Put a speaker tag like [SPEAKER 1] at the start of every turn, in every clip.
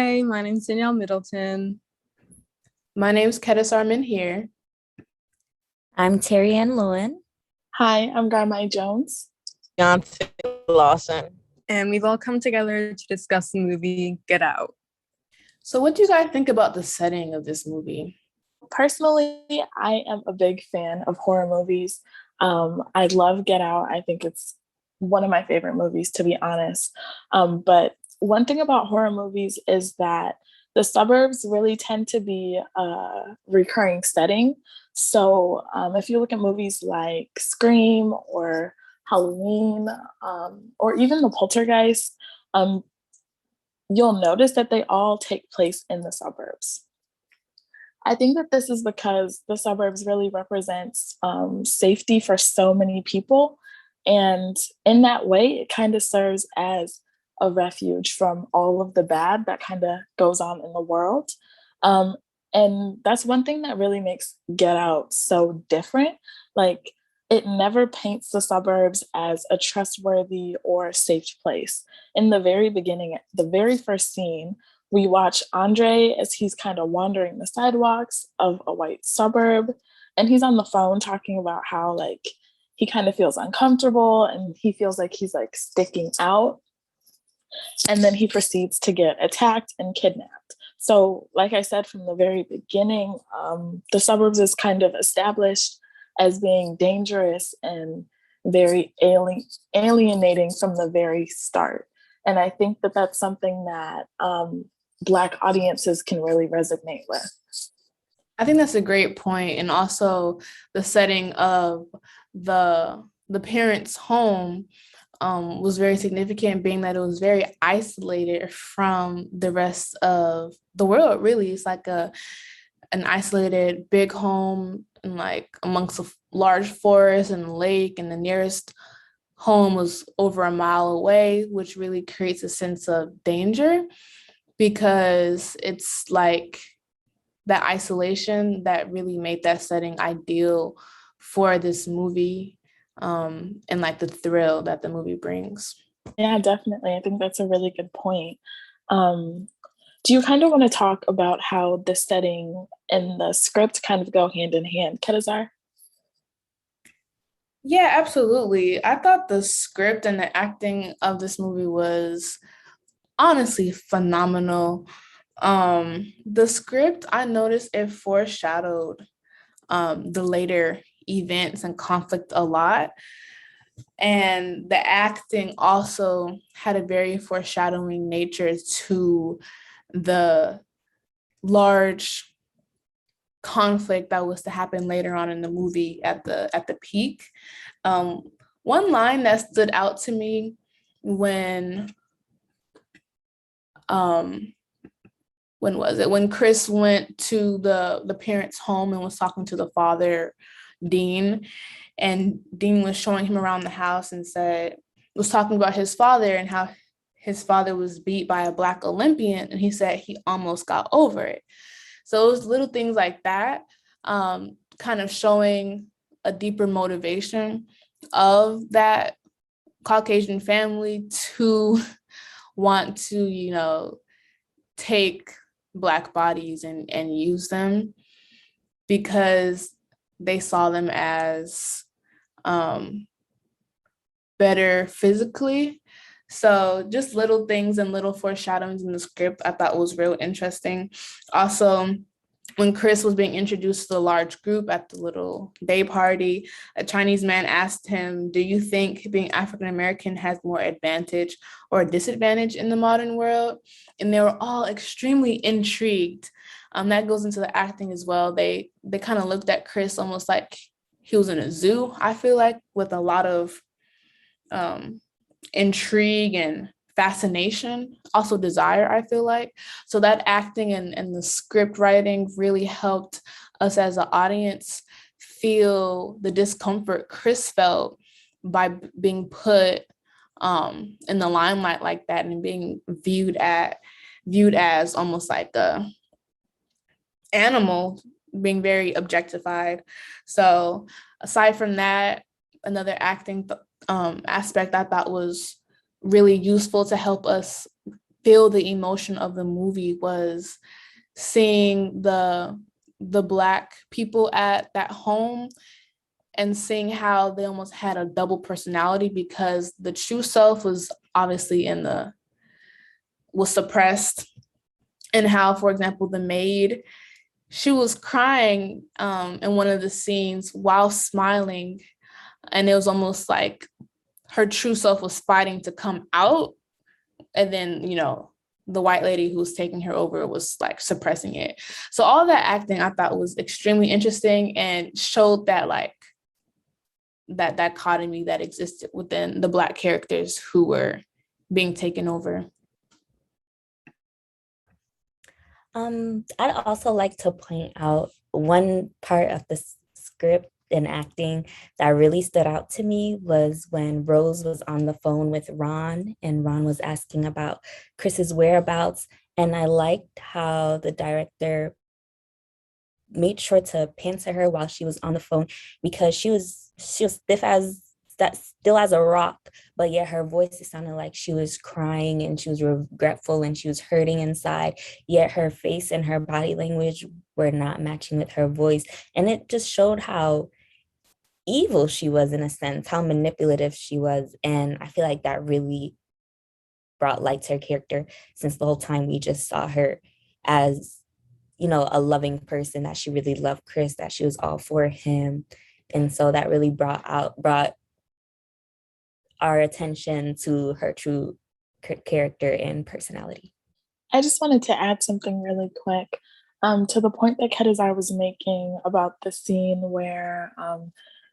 [SPEAKER 1] Hi, my name's Danielle Middleton.
[SPEAKER 2] My name's Kedis Armin here.
[SPEAKER 3] I'm Terry Ann Lewin.
[SPEAKER 4] Hi, I'm Garmai Jones.
[SPEAKER 5] Jonathan Lawson.
[SPEAKER 1] And we've all come together to discuss the movie Get Out.
[SPEAKER 2] So what do you guys think about the setting of this movie?
[SPEAKER 4] Personally, I am a big fan of horror movies. I love Get Out. I think it's one of my favorite movies, to be honest. But one thing about horror movies is that the suburbs really tend to be a recurring setting. So if you look at movies like Scream or Halloween, or even The Poltergeist, you'll notice that they all take place in the suburbs. I think that this is because the suburbs really represents safety for so many people. And in that way, it kind of serves as a refuge from all of the bad that kind of goes on in the world. And that's one thing that really makes Get Out so different. Like, it never paints the suburbs as a trustworthy or safe place. In the very beginning, the very first scene, we watch Andre as he's kind of wandering the sidewalks of a white suburb, and he's on the phone talking about how like he kind of feels uncomfortable and he feels like he's like sticking out. And then he proceeds to get attacked and kidnapped. So, like I said from the very beginning, the suburbs is kind of established as being dangerous and very alienating from the very start. And I think that that's something that Black audiences can really resonate with.
[SPEAKER 2] I think that's a great point. And also the setting of the parents' home was very significant, being that it was very isolated from the rest of the world. Really, it's like an isolated big home and like amongst a large forest and a lake, and the nearest home was over a mile away, which really creates a sense of danger, because it's like that isolation that really made that setting ideal for this movie, and like the thrill that the movie brings.
[SPEAKER 4] Yeah, definitely. I think that's a really good point. Do you kind of want to talk about how the setting and the script kind of go hand in hand, Kedazar?
[SPEAKER 2] Yeah, absolutely. I thought the script and the acting of this movie was honestly phenomenal. The script, I noticed it foreshadowed the later events and conflict a lot. And the acting also had a very foreshadowing nature to the large conflict that was to happen later on in the movie at the peak. One line that stood out to me when was it? When Chris went to the parents' home and was talking to the father, Dean, and Dean was showing him around the house and was talking about his father and how his father was beat by a Black Olympian, and he said he almost got over it. So it was little things like that, kind of showing a deeper motivation of that Caucasian family to want to, take Black bodies and use them, because they saw them as better physically. So just little things and little foreshadowings in the script I thought was real interesting. Also, when Chris was being introduced to the large group at the little day party, a Chinese man asked him, "Do you think being African American has more advantage or disadvantage in the modern world?" And they were all extremely intrigued. That goes into the acting as well. They kind of looked at Chris almost like he was in a zoo, I feel like, with a lot of intrigue and fascination, also desire, I feel like. So that acting and the script writing really helped us as an audience feel the discomfort Chris felt by being put in the limelight like that and being viewed as almost like a animal, being very objectified. So aside from that, another acting aspect I thought was really useful to help us feel the emotion of the movie was seeing the Black people at that home and seeing how they almost had a double personality, because the true self was obviously was suppressed, and how, for example, the maid, she was crying in one of the scenes while smiling, and it was almost like her true self was fighting to come out, and then the white lady who was taking her over was like suppressing it. So all that acting I thought was extremely interesting and showed that that dichotomy that existed within the Black characters who were being taken over.
[SPEAKER 3] I'd also like to point out one part of the script and acting that really stood out to me was when Rose was on the phone with Ron and Ron was asking about Chris's whereabouts. And I liked how the director made sure to pan to her while she was on the phone, because she was still as a rock, but yet her voice, it sounded like she was crying and she was regretful and she was hurting inside, yet her face and her body language were not matching with her voice. And it just showed how evil she was, in a sense, how manipulative she was. And I feel like that really brought light to her character, since the whole time we just saw her as a loving person, that she really loved Chris, that she was all for him. And so that really brought our attention to her true character and personality.
[SPEAKER 6] I just wanted to add something really quick to the point that Kedazar was making about the scene where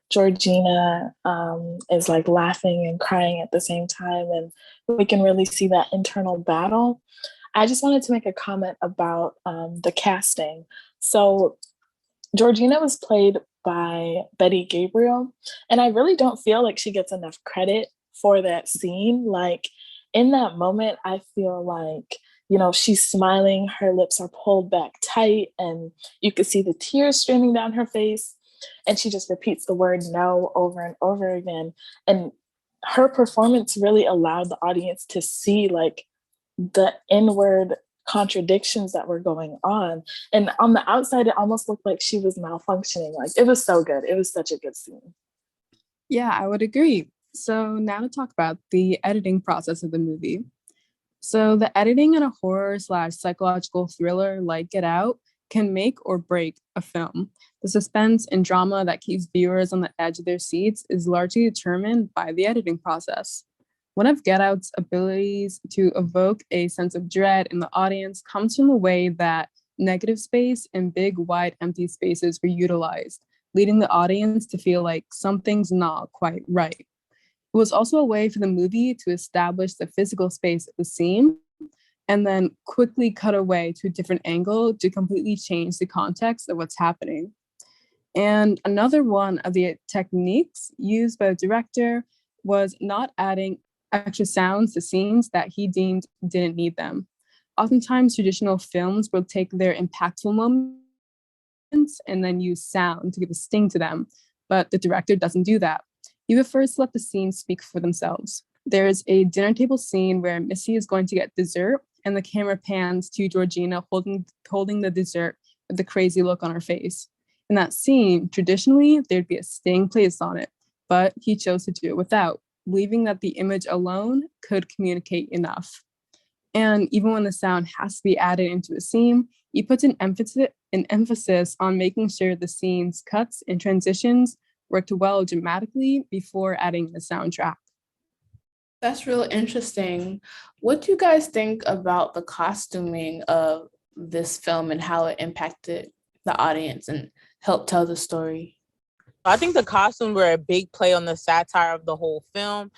[SPEAKER 6] Georgina is like laughing and crying at the same time, and we can really see that internal battle. I just wanted to make a comment about the casting. So Georgina was played by Betty Gabriel, and I really don't feel like she gets enough credit for that scene. Like in that moment, I feel like, she's smiling, her lips are pulled back tight, and you could see the tears streaming down her face, and she just repeats the word no over and over again. And her performance really allowed the audience to see like the inward contradictions that were going on. And on the outside, it almost looked like she was malfunctioning. Like it was so good. It was such a good scene.
[SPEAKER 1] Yeah, I would agree. So now to talk about the editing process of the movie. So the editing in a horror/psychological thriller like Get Out can make or break a film. The suspense and drama that keeps viewers on the edge of their seats is largely determined by the editing process. One of Get Out's abilities to evoke a sense of dread in the audience comes from the way that negative space and big, wide, empty spaces were utilized, leading the audience to feel like something's not quite right. It was also a way for the movie to establish the physical space of the scene and then quickly cut away to a different angle to completely change the context of what's happening. And another one of the techniques used by the director was not adding extra sounds to scenes that he deemed didn't need them. Oftentimes, traditional films will take their impactful moments and then use sound to give a sting to them, but the director doesn't do that. He prefers to let the scenes speak for themselves. There's a dinner table scene where Missy is going to get dessert, and the camera pans to Georgina holding the dessert with a crazy look on her face. In that scene, traditionally, there'd be a sting placed on it, but he chose to do it without, believing that the image alone could communicate enough. And even when the sound has to be added into a scene, he puts an emphasis on making sure the scene's cuts and transitions worked well dramatically before adding the soundtrack.
[SPEAKER 2] That's real interesting. What do you guys think about the costuming of this film and how it impacted the audience and helped tell the story?
[SPEAKER 5] I think the costumes were a big play on the satire of the whole film.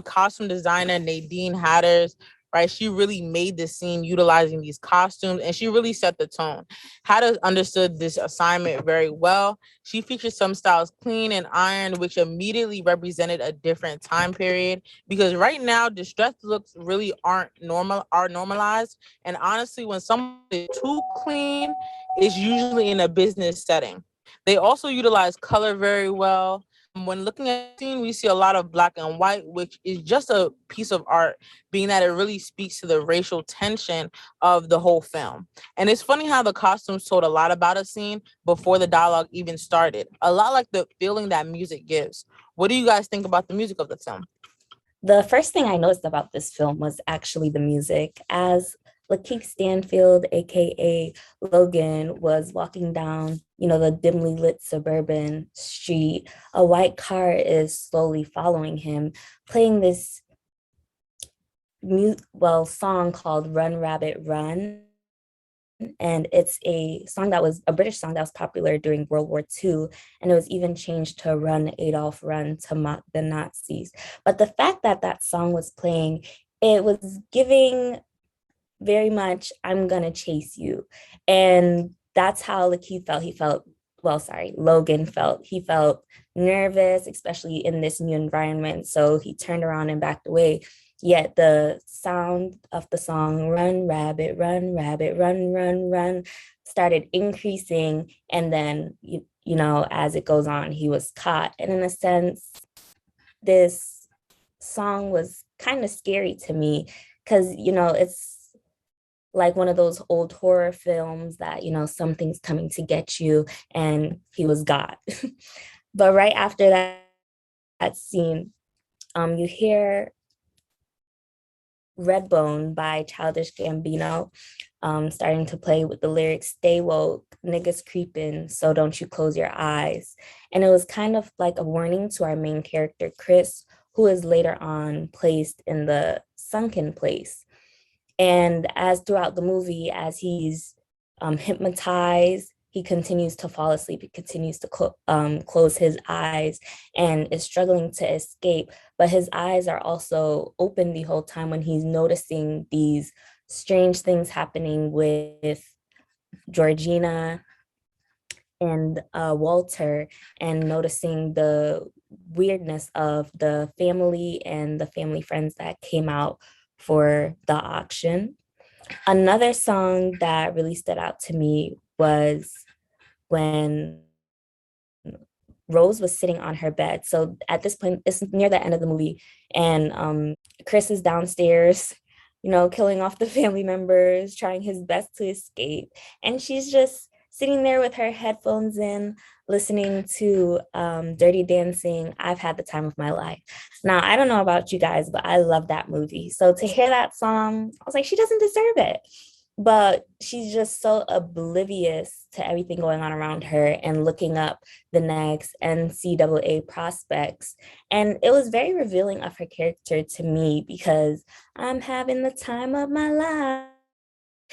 [SPEAKER 5] Costume designer Nadine Hatters, right? She really made the scene utilizing these costumes, and she really set the tone. Hatters understood this assignment very well. She featured some styles clean and ironed, which immediately represented a different time period, because right now distressed looks really are normalized. And honestly, when someone is too clean, it's usually in a business setting. They also utilize color very well. When looking at the scene, we see a lot of black and white, which is just a piece of art, being that it really speaks to the racial tension of the whole film. And it's funny how the costumes told a lot about a scene before the dialogue even started, a lot like the feeling that music gives. What do you guys think about the music of the film?
[SPEAKER 3] The first thing I noticed about this film was actually the music. As Lakeith Stanfield, aka Logan, was walking down, the dimly lit suburban street, a white car is slowly following him, playing this song called Run Rabbit Run. And it's a British song that was popular during World War II. And it was even changed to Run Adolf Run to mock the Nazis. But the fact that that song was playing, it was giving very much, I'm gonna chase you. And that's how Logan felt. He felt nervous, especially in this new environment. So he turned around and backed away. Yet the sound of the song, Run, Rabbit, Run, Run, Run, started increasing. And then, as it goes on, he was caught. And in a sense, this song was kind of scary to me because, it's like one of those old horror films that, something's coming to get you, and he was got. But right after that scene, you hear Redbone by Childish Gambino starting to play with the lyrics, "Stay woke, niggas creeping, so don't you close your eyes." And it was kind of like a warning to our main character, Chris, who is later on placed in the sunken place. And as throughout the movie, as he's hypnotized, he continues to fall asleep. He continues to close his eyes and is struggling to escape. But his eyes are also open the whole time when he's noticing these strange things happening with Georgina and Walter, and noticing the weirdness of the family and the family friends that came out for the auction. Another song that really stood out to me was when Rose was sitting on her bed. So at this point, it's near the end of the movie, and Chris is downstairs, killing off the family members, trying his best to escape. And she's just sitting there with her headphones in, listening to Dirty Dancing. I've had the time of my life. Now, I don't know about you guys, but I love that movie. So to hear that song, I was like, she doesn't deserve it. But she's just so oblivious to everything going on around her and looking up the next NCAA prospects. And it was very revealing of her character to me, because I'm having the time of my life.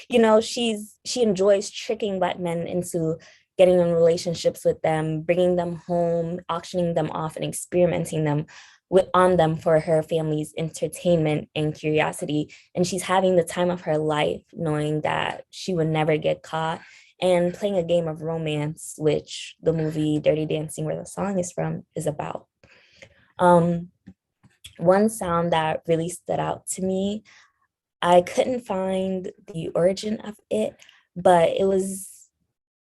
[SPEAKER 3] She enjoys tricking Black men into getting in relationships with them, bringing them home, auctioning them off, and experimenting on them for her family's entertainment and curiosity. And she's having the time of her life, knowing that she would never get caught, and playing a game of romance, which the movie Dirty Dancing, where the song is from, is about. One sound that really stood out to me, I couldn't find the origin of it, but it was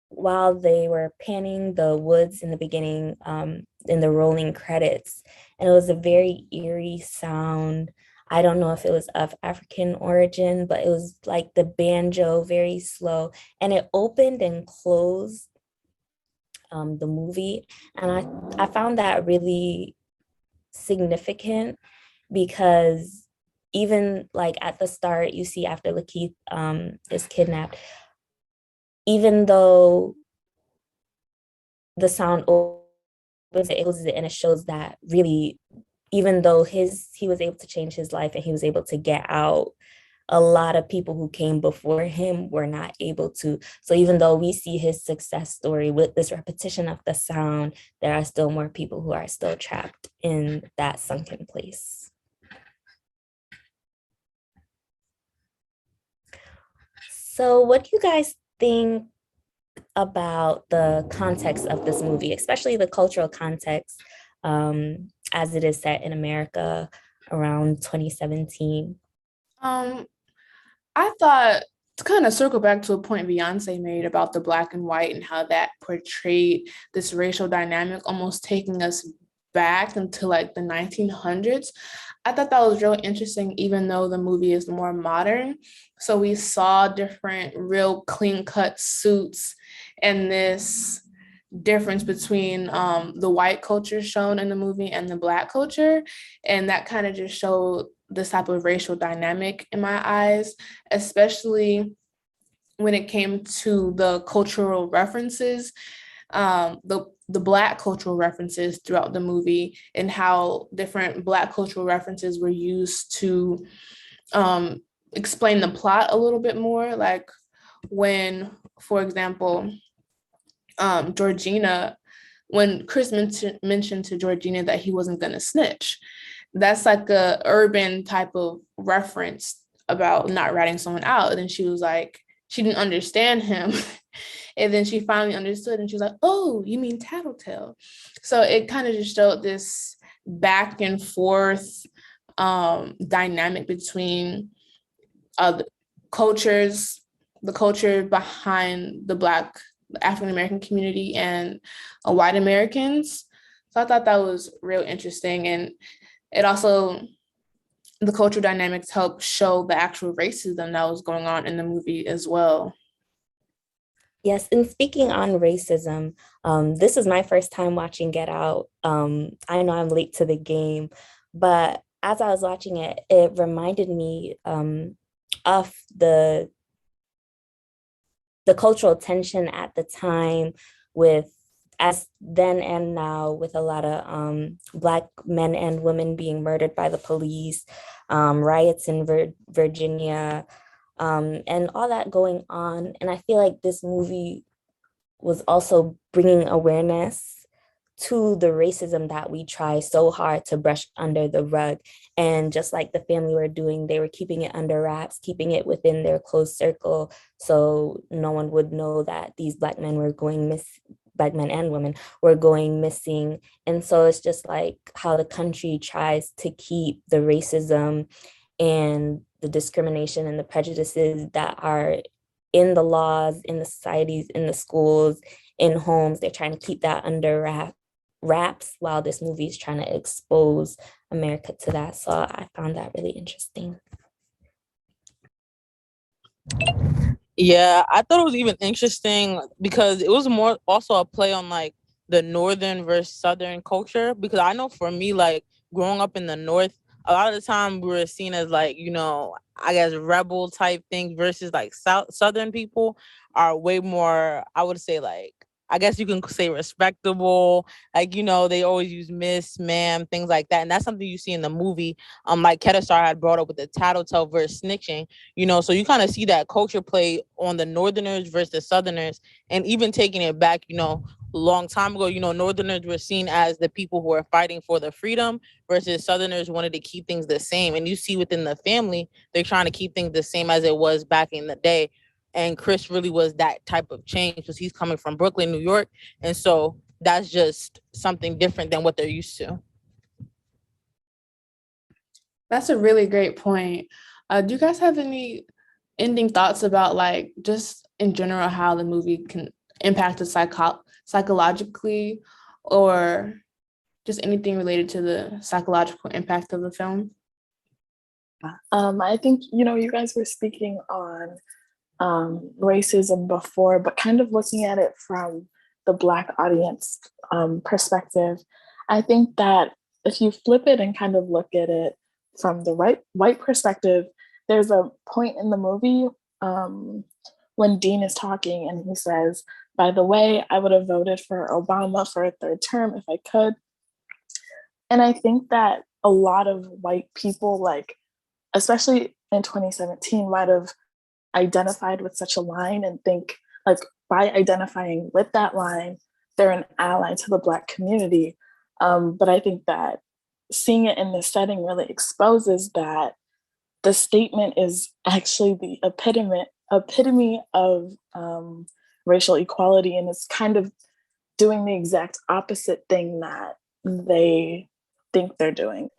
[SPEAKER 3] while they were panning the woods in the beginning, in the rolling credits. And it was a very eerie sound. I don't know if it was of African origin, but it was like the banjo, very slow. And it opened and closed the movie. And I found that really significant, because even like at the start, you see after Lakeith is kidnapped, even though the sound opens, it closes it, and it shows that really, even though he was able to change his life and he was able to get out, a lot of people who came before him were not able to. So even though we see his success story with this repetition of the sound, there are still more people who are still trapped in that sunken place. So what do you guys think about the context of this movie, especially the cultural context, as it is set in America around 2017?
[SPEAKER 2] I thought, to kind of circle back to a point Beyonce made about the Black and white and how that portrayed this racial dynamic, almost taking us back into like the 1900s. I thought that was real interesting, even though the movie is more modern. So we saw different real clean cut suits and this difference between the white culture shown in the movie and the Black culture. And that kind of just showed this type of racial dynamic in my eyes, especially when it came to the cultural references, the Black cultural references throughout the movie, and how different Black cultural references were used to explain the plot a little bit more. Like when, for example, Georgina, when Chris mentioned to Georgina that he wasn't going to snitch, that's like a urban type of reference about not ratting someone out. And then she was like, she didn't understand him. And then she finally understood, and she was like, oh, you mean tattletale. So it kind of just showed this back and forth dynamic between the cultures, the culture behind the Black African American community and white Americans. So I thought that was real interesting. And it also, the cultural dynamics helped show the actual racism that was going on in the movie as well.
[SPEAKER 3] Yes, and speaking on racism, this is my first time watching Get Out. I know I'm late to the game, but as I was watching it, it reminded me of the cultural tension at the time, with, as then and now, with a lot of Black men and women being murdered by the police, riots in Virginia, and all that going on. And I feel like this movie was also bringing awareness to the racism that we try so hard to brush under the rug. And just like the family were doing, they were keeping it under wraps, keeping it within their close circle, so no one would know that these Black men were going Black men and women were going missing. And so it's just like how the country tries to keep the racism and the discrimination and the prejudices that are in the laws, in the societies, in the schools, in homes. They're trying to keep that under wraps, while this movie is trying to expose America to that. So I found that really interesting.
[SPEAKER 5] Yeah, I thought it was even interesting because it was more also a play on like the northern versus southern culture. Because I know for me, like growing up in the north, a lot of the time we were seen as like, you know, I guess rebel type thing, versus like southern people are way more, I would say, like, I guess you can say respectable. Like, you know, they always use miss, ma'am, things like that. And that's something you see in the movie. Like Ketasar had brought up with the tattletale versus snitching, you know, so you kind of see that culture play on the northerners versus the southerners. And even taking it back, you know, a long time ago, you know, northerners were seen as the people who are fighting for the freedom, versus southerners wanted to keep things the same. And you see within the family, they're trying to keep things the same as it was back in the day. And Chris really was that type of change, because he's coming from Brooklyn, New York. And so that's just something different than what they're used to.
[SPEAKER 2] That's a really great point. Do you guys have any ending thoughts about, like, just in general, how the movie can impact us psychologically, or just anything related to the psychological impact of the film?
[SPEAKER 6] I think, you guys were speaking on racism before, but kind of looking at it from the Black audience perspective. I think that if you flip it and kind of look at it from the white perspective, there's a point in the movie when Dean is talking and he says, by the way, I would have voted for Obama for a third term if I could. And I think that a lot of white people, like, especially in 2017, might have identified with such a line and think, like, by identifying with that line, they're an ally to the Black community. But I think that seeing it in this setting really exposes that the statement is actually the epitome of racial equality, and it's kind of doing the exact opposite thing that they think they're doing.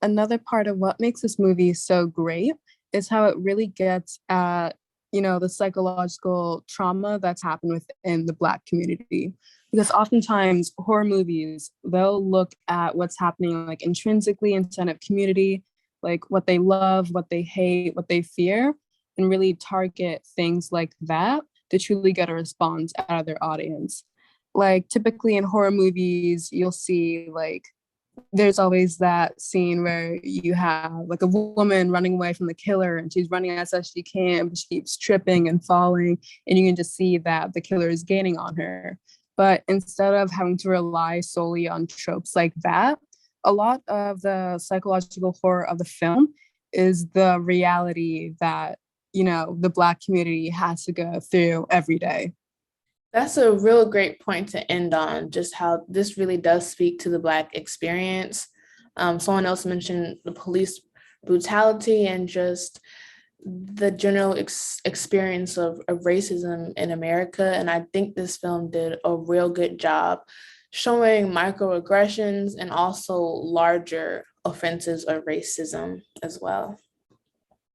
[SPEAKER 1] Another part of what makes this movie so great is how it really gets at the psychological trauma that's happened within the Black community. Because oftentimes horror movies, they'll look at what's happening like intrinsically inside of community, like what they love, what they hate, what they fear, and really target things like that to truly get a response out of their audience. Like typically in horror movies, you'll see like there's always that scene where you have like a woman running away from the killer and she's running as best she can, but she keeps tripping and falling, and you can just see that the killer is gaining on her. But instead of having to rely solely on tropes like that, a lot of the psychological horror of the film is the reality that, the Black community has to go through every day.
[SPEAKER 2] That's a real great point to end on, just how this really does speak to the Black experience. Someone else mentioned the police brutality and just the general experience of racism in America. And I think this film did a real good job showing microaggressions and also larger offenses of racism as well.